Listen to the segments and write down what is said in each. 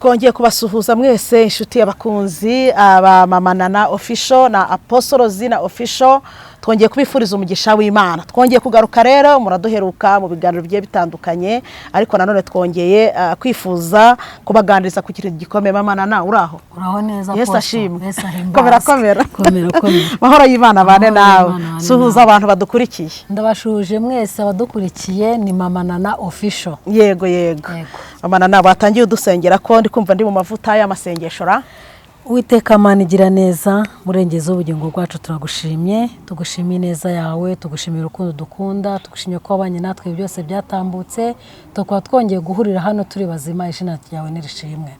twongeye kubasuhuza mwese inshuti y'abakunzi aba mama Nana official na Apostles na official twongeye kubifuriza umugisha w'Imana twongeye kugaruka rero muraduheruka mu biganiro bigiye bitandukanye ariko nanone twongeye kwifuza kubaganiriza ku kintu gikomeye mama Nana uraho neza Yesu ashimwe komera mahoro y'Imana bane nawe suhuza abantu badukurikiye ndabashuje mwese abadukurikiye ni mama Nana official yego mama Nana batangiye udusengera ko ndi kumva ndi mu mavuta y'amasengesho ra Uwiteka Mana igira neza murengeze ubugingo bwacu turagushimye tugushimiye neza yawe tugushimiye urukundo dukunda tugushimiye ko wabanye natwe byose byatambutse tukaba twongeye guhurira hano turi bazima izina ryawe nirishimwe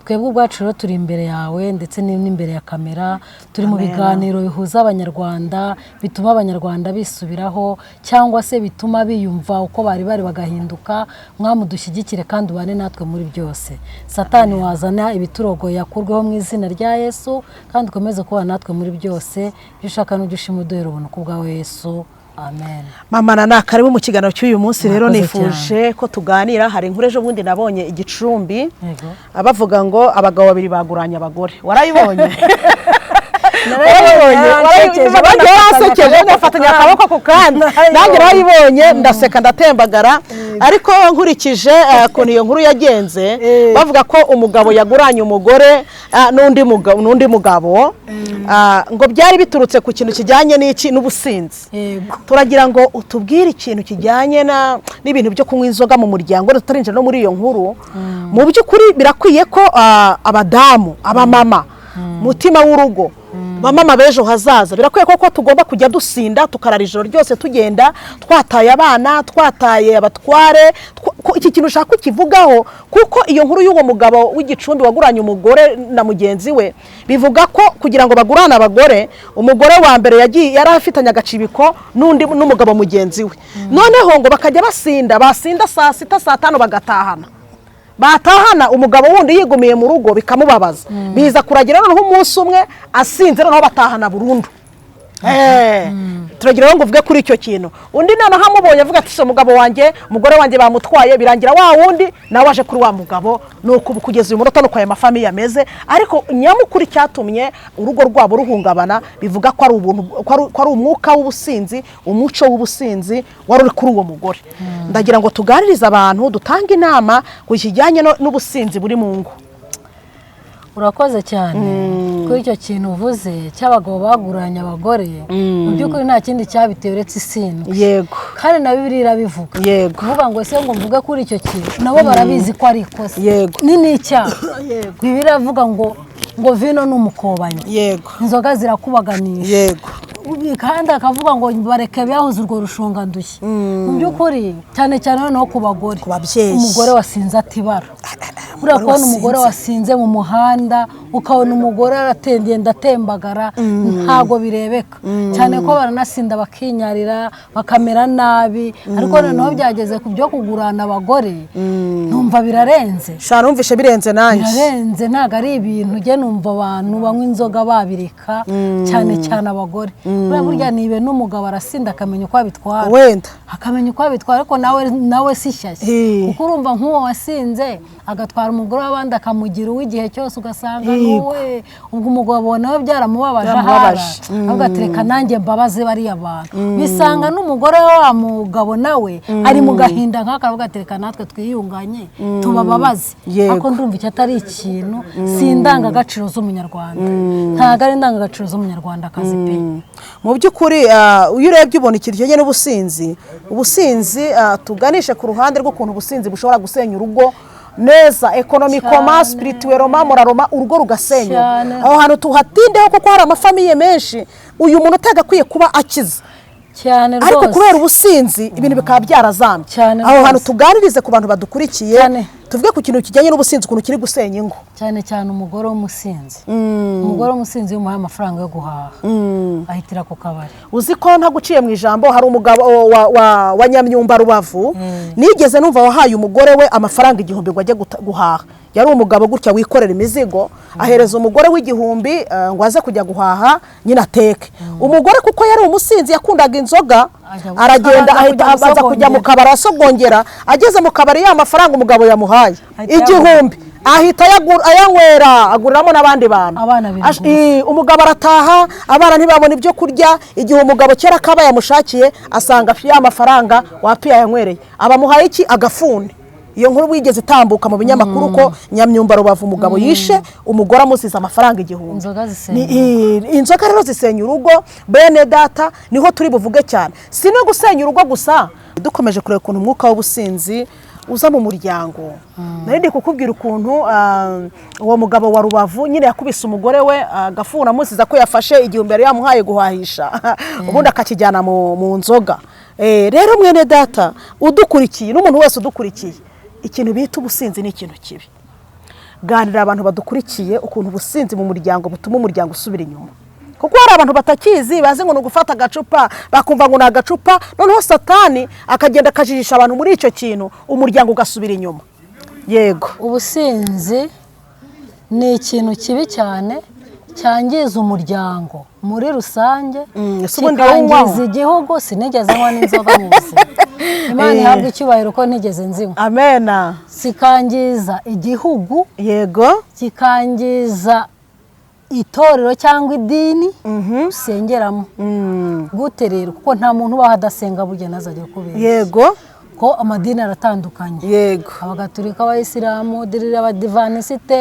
twebwe ubwacu rero turi imbere yawe ndetse n'imbere ya kamera turi mu biganiro bihuza abanyarwanda bituma abanyarwanda bisubiraho cyangwa se bituma biyumva uko bari bagahinduka mwamudushyigikire kandi ubane natwe muri byose Satani wazana ibiturogo yakurweho mu izina rya Yesu kandi ukomeze kuba natwe muri byose ibyo ushaka n'udushima uduhera ubuntu kubwawe Yesu Amen. Mama Nana karibu mu kiganiro cy'uyu munsi rero nifuje ko tuganira hari inkuru ejo bundi nabonye igicumbi abavuga ngo abagabo babiri baguranye abagore warayibonye basekeje bafatanya akaboko ku kandi nanjye narayibonye ndaseka ndatembagara ariko nkurikije kuntu iyo nkuru yagenze bavuga ko umugabo yaguranye umugore n'undi mugabo ngo byari biturutse ku kintu kijyanye n'ubusinzi turagira ngo utubwire ikintu kijyanye n'ibintu byo kunywa inzoga mu muryango tutarinjira no muri iyo nkuru mu by'ukuri birakwiye ko abadamu abamama mutima w'urugo bamama bejo hazaza birakwiye ko tugomba kujya dusinda tukarara ijoro ryose tugenda twataye abana twataye abatware iki kintu ushaka kukivugaho kuko iyo nkuru y'uwo mugabo w'igicumbi waguranye umugore na mugenzi we bivuga ko kugira ngo bagurane abagore umugore wa mbere yari afitanye agacibiko n'umugabo mugenzi we noneho ngo bakajya basinda saa sita saa tanu batahana umugabo wundi yigumiye mu rugo bikamubabaza biza kuragira noneho umunsi umwe asinze noneho batahana burundu turagira ngo uvuge kuri icyo kintu undi noneho amubonye avuga ati umugabo wanjye umugore wanjye bamutwaye birangira wa wundi nawe waje kuri wa mugabo nuko kugeza uyu munota nuko aya mafamiye yameze ariko nyamukuri cyatumye urugo rwabo ruhungabana bivuga ko ari ubuntu ko ari umwuka w'ubusinzi umuco w'ubusinzi wari uri kuri uwo mugore ndagira ngo tuganirize abantu dutanga inama ku kijyanye n'ubusinzi buri mu ngo urakoze cyane kuri icyo kintu uvuze cy'abagabo baguranye abagore mu by'ukuri nta kindi cyabitewe uretse isindwe yego kandi na Bibiliya irabivuga kuvuga ngo se ngo mvuge kuri icyo kintu nabo barabizi ko ari ikosa yego ni icyaha Bibiliya iravuga ngo vino n'umukobanyi yego inzoga zirakubaganisha yego kandi akavuga ngo bareke byahuze urwo rushonga ndushye mu by'ukuri cyane cyane noneho ku bagore umugore wasinze atibara uriya kubona umugore wasinze mu muhanda ukabona umugore aratendenda atembagara ntago birebeka cyane ko baranasinda bakinyarira bakamera nabi ariko noneho byageze ku byo kugurana abagore numva birarenze numvishe birenze nanjye birarenze ntago ari ibintu ujye numva abantu banywa inzoga babireka cyane cyane abagore burya nibe n'umugabo arasinda akamenya uko abitwara wenda akamenya uko abitwara ariko nawe si shyashya kuko urumva nk'uwo wasinze agatwara umugore w'abandi akamugira uw'igihe cyose ugasanga nuwe ubwo umugabo nawe byaramubabaje ahara ahubwo atereka nanjye mbabaze bariya bantu bisanga n'umugore wa mugabo nawe ari mu gahinda nk'akavuga atereka natwe twiyunganye tubababaze ariko ndumva icyo atari ikintu si indangagaciro z'umunyarwanda ntabwo ari indangagaciro z'umunyarwandakazi pe mu by'ukuri iyo urebye ubona ikintu kijyanye ubusinzi tuganishe ku ruhande rw'ukuntu ubusinzi bushobora gusenya urugo neza ekonomikoma spiritueloma moraloma urugo rugasenyuka aho hantu tuhatindeho kuko hari amafamiye menshi uyu muntu utagakwiye kuba akiza cyane rwose ariko kubera ubusinzi ibintu bikaba byarazambye aho hantu tuganirize ku bantu badukurikiye tuvuge ku kintu kijyanye n'ubusinzi ukuntu kiri gusenya ingo cyane cyane umugore w'umusinzi umugore w'umusinzi umuhaye amafaranga yo guhaha ahitira ku kabari uzi ko ntaguciye mu ijambo hari umugabo wa Nyamyumba Rubavu nigeze numva wahaye umugore we amafaranga 1000 ngo ajye guhaha yari umugabo gutya wikorera imizigo ahereza umugore w'igihumbi ngo aze kujya guhaha nyina teke umugore kuko yari umusinzi yakundaga inzoga aragenda aza kujya mu kabari asogongera ageze mu kabari ya mafaranga umugabo yamuhaye igihumbi ahita ayanywera aguriramo n'abandi bantu. Umugabo arataha, abana ntibabona ibyo kurya, igihe umugabo kera kaba yamushakiye asanga ya mafaranga wapi yanywereye, abamuhaye iki? Agafuni. Iyo nkuru wigeze itambuka mu binyamakuru ko Nyamyumba Rubavu umugabo yishe umugore amusize amafaranga 1000. Inzoga rero zisenya urugo. Bene data niho turi buvuge cyane, si no gusenya urugo gusa, dukomeje kureba ukuntu umwuka w'ubusinzi uza mu muryango. Narindi kukubwira ukuntu uwo mugabo wa Rubavu nyine yakubise umugore we agafuna amusiza ko yafashe igihumbi yari yamuhaye guhahisha ubundi akakijyana mu nzoga. Rero mwene data udukurikiye n'umuntu wese udukurikiye, ikintu bita ubusinzi ni ikintu kibi. Ganira abantu badukurikiye ukuntu ubusinzi mu muryango butuma umuryango usubira inyuma, kuko hari abantu batakizi bazi ngo gufata agacupa, bakumva ngo nagacupa, noneho satani akagenda akajijisha abantu muri icyo kintu, umuryango ugasubira inyuma. Yego, ubusinzi ni ikintu kibi cyane cyangiza umuryango muri rusange, kikangiza igihugu. Sinigeze nywa n'inzoga mu buzima, Imana ihabwa icyubahiro ko ntigeze nzinywa. Amena. Sikangiza igihugu, yego, kikangiza itorero cyangwa idini usengeramo. Gute rero? Kuko nta muntu ubaho adasenga burya nazajya kubera. Yego, ko amadini aratandukanye. Yego, Abagatolika, Abayisilamu, Abadivanisite,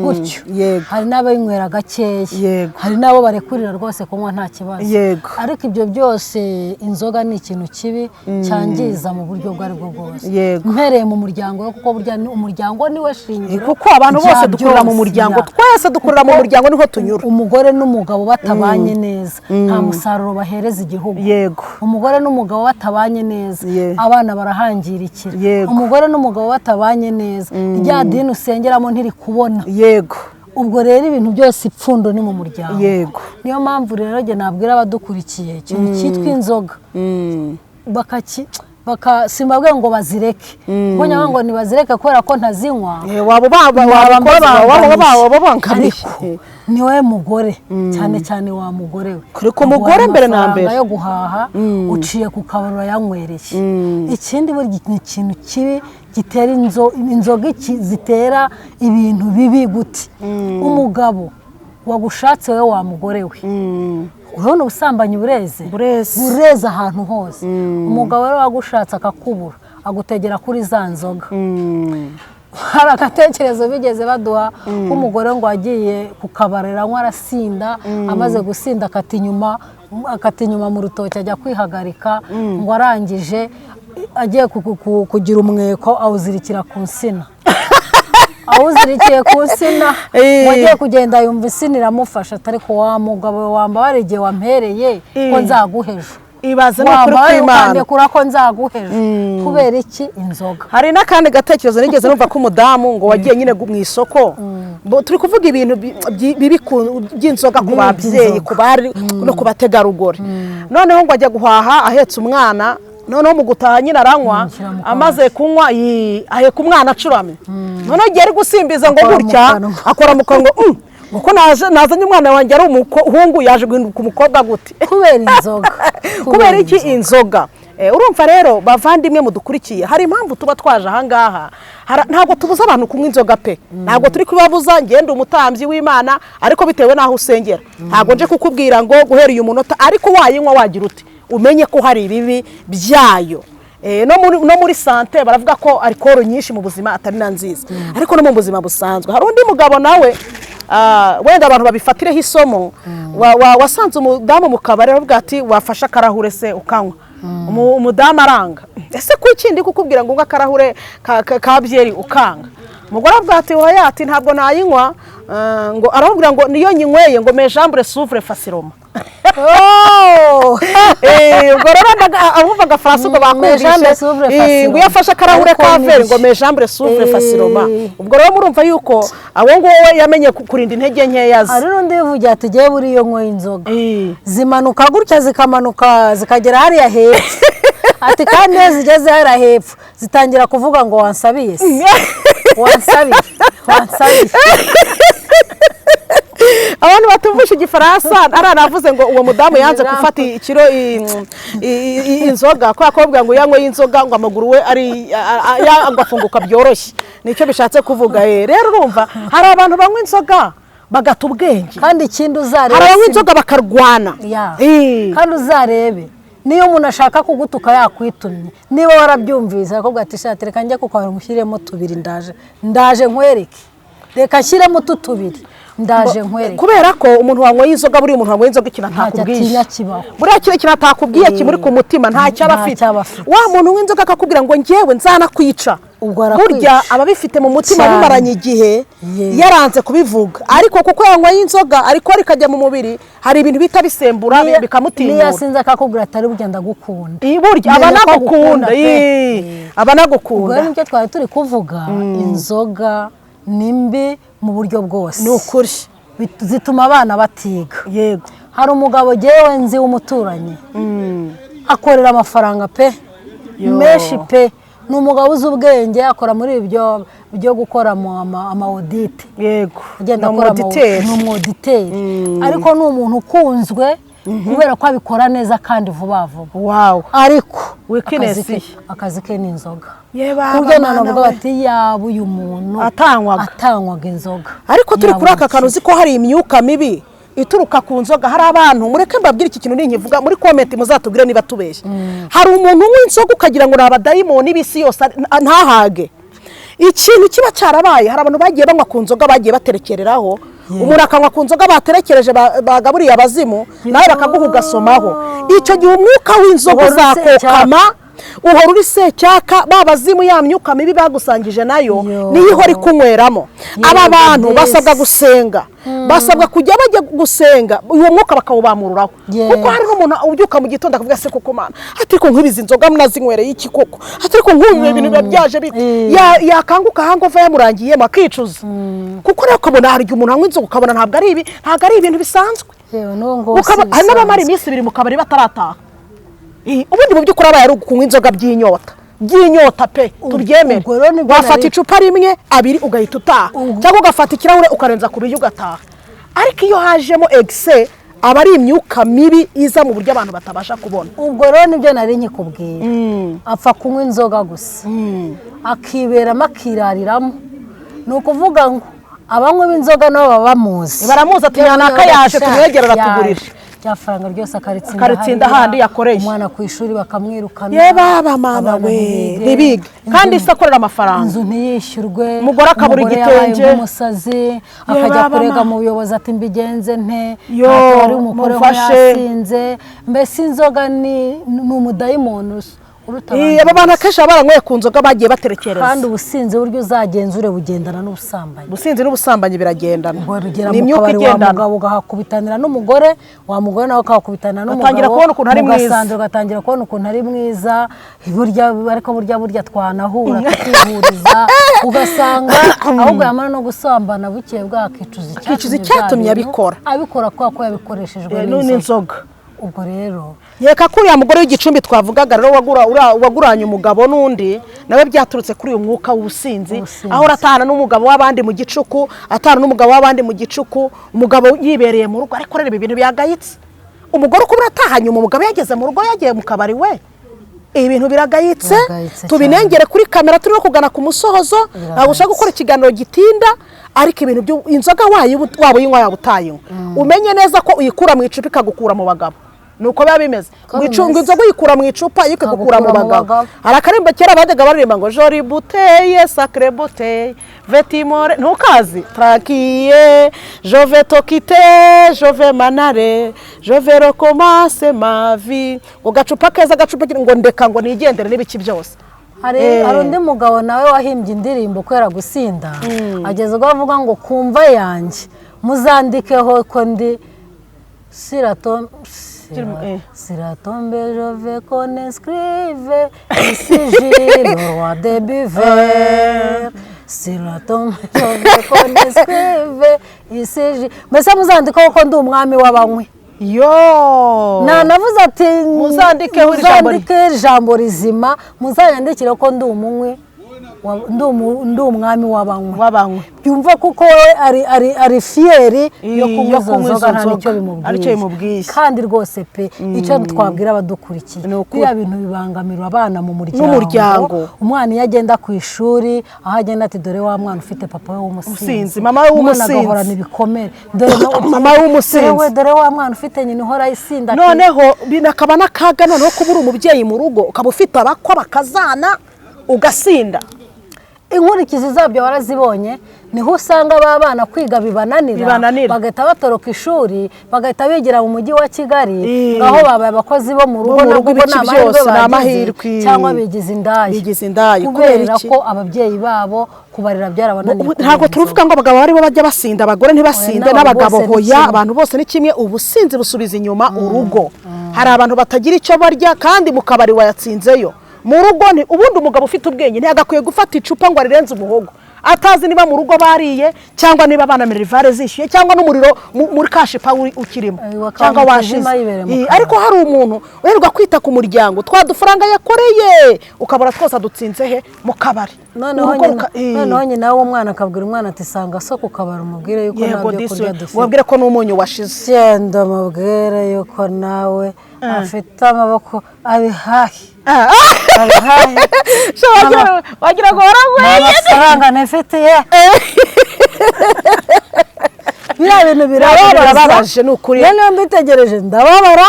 gutyo. Yego, hari n'abayinywera gakeya. Yego, hari n'abo barekurira rwose kunywa nta kibazo. Yego, ariko ibyo byose inzoga ni ikintu kibi cyangiza mu buryo bwo ari bwo bwose. Yego, mpereye mu muryango, kuko burya umuryango niwe shingiro, kuko abantu bose dukurira mu muryango, twese dukurira mu muryango niho tunyura. Umugore n'umugabo batabanye neza nta musaruro bahereza igihugu. Yego, umugore n'umugabo batabanye neza abana barahangirikira. Yego, umugore n'umugabo batabanye neza rya dini usengeramo ntiri kubona. Yego, ubwo rero ibintu byose ipfundo ni mu muryango. Yego, niyo mpamvu rero nge nabwira abadukurikiye ikintu cyitwa inzoga simbabwe ngo bazireke, ngo nyama ngo nibazireke kubera ko ntazinywa, ariko niwe mugore, cyane cyane wa mugore we, kuriko umugore mbere na mbere yo guhaha uciye ku kabaro yanywereye. Ikindi burya ni ikintu kibi gitera inzoga zitera ibintu bibi gute. Umugabo wagushatse we wa mugore we, urabona ubusambanyi bureze ahantu hose. Umugabo rero wagushatse akakubura agutegera kuri za nzoga. Hari agatekerezo bigeze baduha k'umugore ngo agiye ku kabari anywa arasinda, amaze gusinda akata inyuma mu rutoki ajya kwihagarika, ngo arangije agiye kugira umweko awuzirikira ku nsina. Awuzirikiye ku nsina, wagiye kugenda yumva insina iramufasha, ariko wa mugabo wambara igihe wampereye ko nzaguheje. Ibaze no kuri kw'Imana ko nzaguheje. Kubera iki? Inzoga. Hari n'akandi gatekerezo nigeze numva ko umudamu ngo wagiye nyine mu isoko, turi kuvuga ibintu bibi by'inzoga ku babyeyi, ku bari no ku bategarugori. Noneho ngo ajya guhaha ahetse umwana, noneho mu gutaha nyine aranywa, amaze kunywa aheka umwana acuramye. Noneho igihe ari gusimbiza ngo gutya akora mu kanwa, uko nazanye umwana wanjye ari umuhungu yaje guhinduka umukobwa gute? Kubera inzoga. Kubera iki? Inzoga. Urumva rero bavandimwe mudukurikiye, hari impamvu tuba twaje ahangaha. Ntabwo tubuza abantu kunywa inzoga pe, ntabwo turi kubabuza. Ngende umutambyi w'Imana, ariko bitewe naho usengera. Ntabwo nje kukubwira ngo guhera uyu munota, ariko wayinywa wagira ute umenye ko hari ibibi byayo. No muri sante baravuga ko alcohol nyinshi mu buzima atari na nziza, ariko no mu buzima busanzwe. Hari undi mugabo nawe wenda abantu babifatireho isomo, wasanze umudamu mu kabari aravuga ati wafashe akarahure se ukanywa. Umudamu aranga, ese kuki ndi kukubwira ngo akarahure ka byeri ukanga? Umugore avuga ati oya, ati ntabwo nayinywa, ngo arababwira ngo niyo nyinyweye ngo me jambre s'ouvre facilement. Ubwo rero avuga Faransa ngo bakumvishe ngo yafashe akarahure ka veri ngo me jambre s'ouvre facilement. Ubwo rero murumva yuko abo ngowe yamenye kurinda intege nkeya ze. Ari rundi bivuga ati giye buri iyo nkwe inzoga zimanuka gutya zikamanuka zikagera hariya hepfo. Ati kandi iyo zigeze hariya hepfo zitangira kuvuga ngo wansabiye se, wansabiye. abantu batumvisha igifaransa aranavuze ngo uwo mudamu yanze gufata ikiro inzoga kwa kobwa ngo yanywe y'inzoga ngo amaguru we ari agafunguka byoroshye nicyo bishatse kuvuga rero urumva hari abantu banywa inzoga bagata ubwenge kandi ikindi uzarebe hari abanywa inzoga bakarwana kandi uzarebe niyo umuntu ashaka kugutuka yakwitumye niba warabyumvise akobwa ati shati reka njye kukwara mushyiremo tubiri ndaje nkwereke reka nshyiremo tubiri ndaje nkwereke kubera ko umuntu wanyweye inzoga buri muntu wanyweye inzoga ikintu ntakubwiye buriya kintu atakubwiye kimuri ku mutima ntacyo aba afite wa muntu w'inzoga akakubwira ngo njyewe nzanakwica burya ababifite mu mutima bimaranye igihe yaranze kubivuga ariko kuko yanyweye inzoga ariko rikajya mu mubiri hari ibintu bita bisembura bikamutinyura niyo asinze akakubwira atari burya ndagukunda burya abanagukunda abanagukunda ubwo nibyo twari turi kuvuga inzoga nimbi mu buryo bwose ni ukuri zituma abana batiga yego hari umugabo jyewe nzi w'umuturanyi akorera amafaranga pe menshi pe ni umugabo uzi ubwenge akora muri ibyo byo gukora ama audit yego agenda akora ni umwoditeri ariko ni umuntu ukunzwe kubera ko abikora neza kandi vuba vuba ariko akazi ke ni inzoga kubyo nanavuga bati yaba uyu muntu atanywaga inzoga ariko turi kuri aka kantu uzi ko hari imyuka mibi ituruka ku nzoga hari abantu mureke mbabwire iki kintu ninkivuga muri comment muzatubwire niba tubeshye hari umuntu w'inzoga ukagira ngo nabadayimoni bisi yose ntahage ikintu kiba cyarabaye hari abantu bagiye banywa ku nzoga bagiye baterekereraho umuntu akanywa ku nzoga baterekereje bagaburiye abazimu nawe bakaguha ugasomaho icyo gihe umwuka w'inzoga uzakokama uhora uri secyaka babazimu ya myuka mibi bagusangije nayo niyo ihora ikunyweramo aba bantu basabwa gusenga basabwa kujya bajya gusenga uwo mwuka bakawubamururaho kuko hari n'umuntu ubyuka mu gitondo akavuga se koko mana atiko nk'ibizi inzoga mnazinywereye iki koko atiko nk'ubu ibintu byaje bite yakanguka hangova yamurangiyemo akicuza kuko rero ukabona hari umuntu anywa inzoga ukabona ntabwo ari ibintu bisanzwe hari n'abamara iminsi ibiri mu kabari batarataha ubundi mu by'ukuri abaye ari ukunywa inzoga by'inyota pe tubyemere wafata icupa rimwe abiri ugahita utaha cyangwa ugafata ikirahure ukarenza ku biryo ugataha ariko iyo hajemo egise aba ari imyuka mibi iza mu buryo abantu batabasha kubona ubwo rero nibyo nari nkikubwira apfa kunywa inzoga gusa akiberamo akirariramo ni ukuvuga ngo abanywa b'inzoga nabo baba bamuzi baramuzi ati nyanaka yaje tumwegera aratugurisha rya faranga ryose akaritsinda ahandi yakoreye umwana ku ishuri bakamwirukana ye baba mama we ntibige kandi isi akorera amafaranga inzu ntiyishyurwe umugore akabura igitenge umusazi akajya kurega mu buyobozi ati mbigenze nte ari umugore yasinze mbese inzoga ni umudayimoni aba bantu akenshi baba baranyweye ku nzoga bagiye baterekereza kandi ubusinzi buryo uzagenzure bugendana n'ubusambanyi ubusinzi n'ubusambanyi biragendana ni imyuka igendana umugabo ugahakubitanira n'umugore wa mugore nawe ukahakubitanira n'umugabo ugatangira kubona ukuntu ari mwiza ariko burya twanahura tukihuriza ugasanga ahubwo yamara no gusambana bukeye bwakicuza icyatumye abikora kubera ko yabikoreshejwe n'inzoga ubwo rero yeka kuri ya mugore w'igicumbi twavugaga rero waguranye umugabo n'undi nawe byaturutse kuri uyu mwuka w'ubusinzi aho atahana n'umugabo w'abandi mu gicuku atahana n'umugabo w'abandi mu gicuku umugabo yibereye mu rugo ariko rero ibi bintu byagayitse umugore uko atahanye umugabo yageze mu rugo yagiye mu kabari we ibintu biragayitse tubinengere kuri kamera turi kugana ku musohozo ntabwo ushaka gukora ikiganiro gitinda ariko ibintu inzoga waba uyinywa yaba utayinywa umenye neza ko uyikura mu icupa ikagukura mu bagabo nuko biba bimeze inzoga uyikura mu icupa iyo ikagukura mu bagabo hari akarimbo kera bajyaga baririmba ngo jori buteye sacre buteye vetimore ntukazi tranquille jove tokite jove manare jove recommencer ma vie ugacupa keza gacupa ngo ndeka ngo nigendere n'ibiki byose hari undi mugabo nawe wahimbye indirimbo kubera gusinda ageze ubwo avuga ngo kumva yanjye muzandikeho ko ndi Siratombe je vais qu'on inscrive ici j'ai le roi des buveurs Siratombe je vais qu'on inscrive ici j'ai mbese muzandikeho ko ndi umwami w'abanywi navuze ati muzandike ijambo rizima muzanyandikire ko ndi umunywi ndi umwami w'abanywi byumva kuko ari fiyeri yo kunywa izo nzoga nta nicyo bimubwiye kandi rwose pe icyo twabwira abadukurikiye biriya bintu bibangamira abana mu muryango umwana iyo agenda ku ishuri aho agenda ati dore wa mwana ufite papa we w'umusinzi mama we w'umusinzi agahorana ibikomere mama w'umusinzi dore wa mwana ufite nyina uhora isinda noneho binakaba n'akaga noneho kubura umubyeyi mu rugo ukaba ufite abakwa bakazana ugasinda inkurikizi zabyo warazibonye niho usanga aba bana kwiga bibananira bagahita batoroka ishuri bagahita bigira mu mujyi wa Kigali aho babaye abakozi bo mu rugo nabwo n'amahirwe cyangwa bigize indaya kubera ko ababyeyi babo kubarira byarabananiye ntabwo turuvuga ngo abagabo aribo bajya basinda abagore ntibasinde n'abagabo hoya abantu bose ni kimwe ubusinzi busubiza inyuma urugo hari abantu batagira icyo barya kandi mu kabari wayatsinzeyo mu rugo ubundi umugabo ufite ubwenge ntiyagakwiye gufata icupa ngo arirenze umuhogo atazi niba mu rugo bariye cyangwa niba abana minerivare zishyuye cyangwa n'umuriro muri kashipa ukirimo cyangwa washize ariko hari umuntu uherwa kwita ku muryango twa dufaranga yakoreye ukabura twose adutsinze he mu kabari noneho nyina w'umwana akabwira umwana ati sanga so ku kabari umubwire yuko ntabyo kurya dufite wabwire ko n'umunyu washize genda mubwire yuko nawe afite amaboko abihahe wagira ngo waragweye amafaranga nifitiye biriya bintu birababaje ni ukuri rero mbitegereje ndababara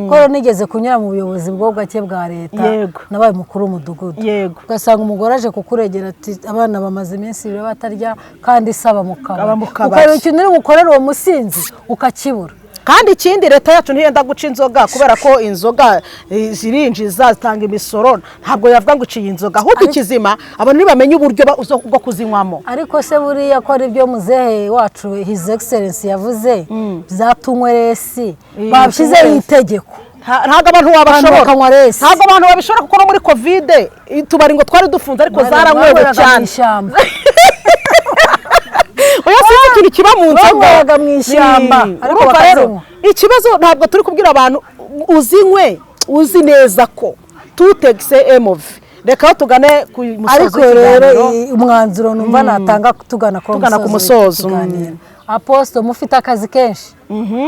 ko nigeze kunyura mu buyobozi bwo gake bwa leta nabaye mukuru w'umudugudu ugasanga umugore aje kukuregera ati abana bamaze iminsi ibiri batarya kandi isaba mu kabari ukareba ikintu uri bukorere uwo musinzi ukakibura kandi ikindi leta yacu ntiyenda guca inzoga kubera ko inzoga zirinjiza zitanga imisoro ntabwo yavuga ngo uciye inzoga ahubwo ikizima abantu ntibamenye uburyo bwo kuzinywamo ariko se buriya ko ari byo muzehe wacu his excellence yavuze byatunyweresi babishyizeho itegeko ntabwo abantu babishobora kuko no muri kovide tubari ngo twari dufunze ariko zaranywewe cyane oya se ikintu kiba mu nzoga mu ishyamba ariko rero ikibazo ntabwo turi kubwira abantu uzinywe uzi neza ko tutegise emove reka tugane ku musozo ariko rero umwanzuro numva natanga tugana ku musozo apostle mufite akazi kenshi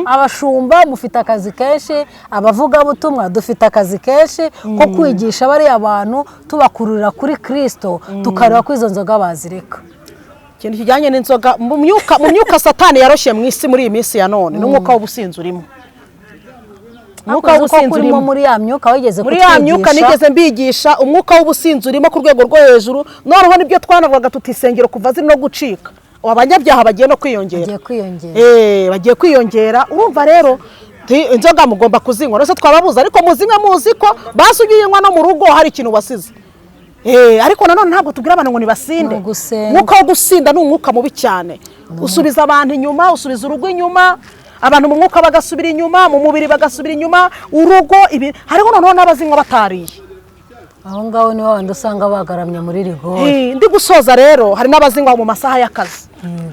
abashumba mufite akazi kenshi abavugabutumwa dufite akazi kenshi ko kwigisha bari abantu tubakururira kuri Kristo tukareba ko izo nzoga bazireka ikintu kijyanye n'inzoga mu myuka satani yaroshye mu isi muri iyi minsi ya none n'umwuka w'ubusinzi urimo umwuka w'ubusinzi urimo muri ya myuka wigeze kutwigisha muri ya myuka nigeze mbigisha umwuka w'ubusinzi urimo ku rwego rwo hejuru noneho nibyo twanavugaga tutisengero kuva ziri no gucika abanyabyaha bagiye no kwiyongera bagiye kwiyongera urumva rero inzoga mugomba kuzinywa rwose twababuza ariko muzinywe muzi ko basugiye inywa no mu rugo hari ikintu wasize ariko nanone ntabwo tubwira abantu ngo nibasinde umwuka wo gusinda ni umwuka mubi cyane usubiza abantu inyuma usubiza urugo inyuma abantu mu mwuka bagasubira inyuma mu mubiri bagasubira inyuma urugo hariho noneho n'abazinywa batariye aho ngaho niho wandi usanga bagaramye muri rigori ndi gusoza rero hari n'abazinywa mu masaha y'akazi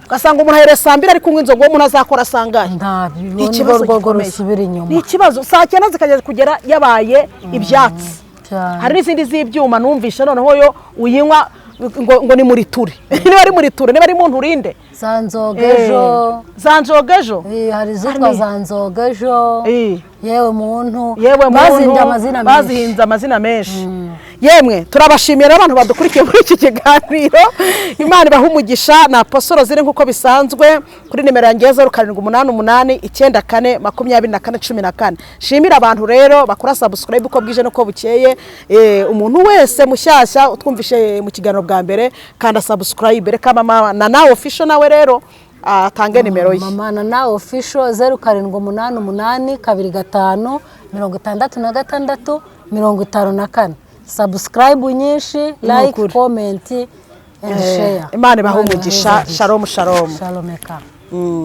ugasanga umuntu ahereye saa mbiri ari kunywa inzoga uwo umuntu azakora asangahe ni ikibazo gikomeye ni ikibazo saa cyenda zikageza kugera yabaye ibyatsi hari n'izindi z'ibyuma numvisha noneho yo uyinywa ngo ni muri ture niba ari muri ture niba ari muntu urinde zanzogejo hari izitwa zanzogejo yewe muntu bazihinze amazina menshi yemwe turabashimira abantu badukurikiye muri iki kiganiro Imana ibaha umugisha na Apostle ziri nkuko bisanzwe kuri nimero yanjye 0788942414 shimira abantu rero bakora subscribe uko bwije no ko bukeye umuntu wese mushyashya utwumvishe mu kiganiro bwa mbere kanda subscribe reka mama na nawe official nawe rero atange nimero ye mama na nawe official 0788565654 subscribe nyinshi like comment and share Imana ibaha umugisha shalom shalom eka